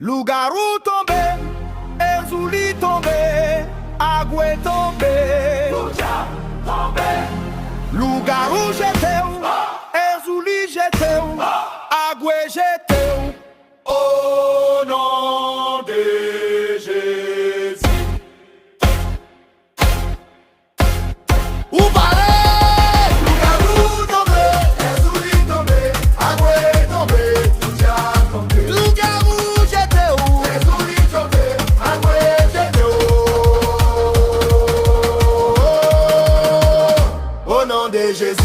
Loup-garou tombé, Erzouli tombé, Agoué tombé, Loup-garou jeté, Erzouli jeté, Agoué jeté. Au nom de Jésus. Ou balai, Loup-garou tombé, Erzouli tombé, Agoué tombé, Touja tombé. Loup-garou jeté, Erzouli tombé, Agoué jeté. Au nom de Jésus.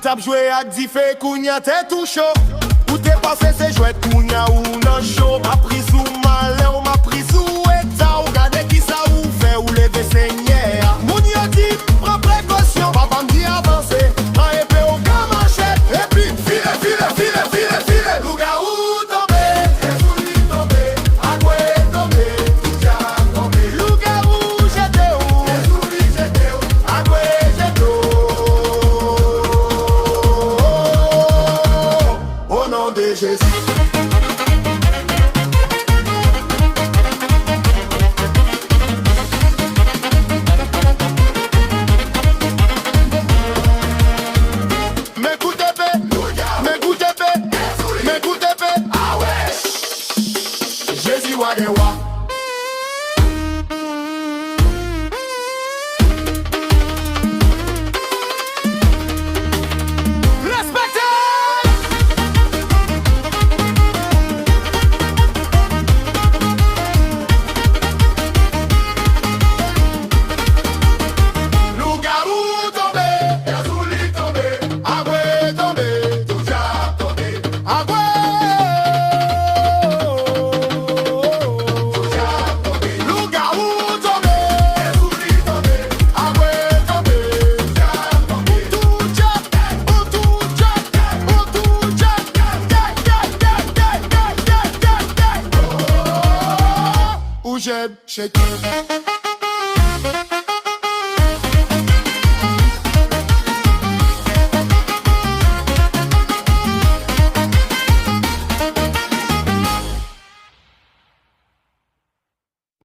Tap joué ak di fe kounya te tou chaud. Ou te passe se jouet kounya ou nan show. Ma pris ou malè ou ma pris ou eta. Ou gade ki sa ou fe ou leve seigneur. Moun yo di pran précaution. Papa m'di avanse. An epè ou ka machette. Et puis file, file, file, file, file. Loup-garou tombé, Erzouli tombé, Agoué tombé, Touja tombé. Loup-garou jeté ou, Erzouli jeté ou, Agoué jeté ou. Au nom de Jésus. Jésus wa de wa. Jeb, shake it.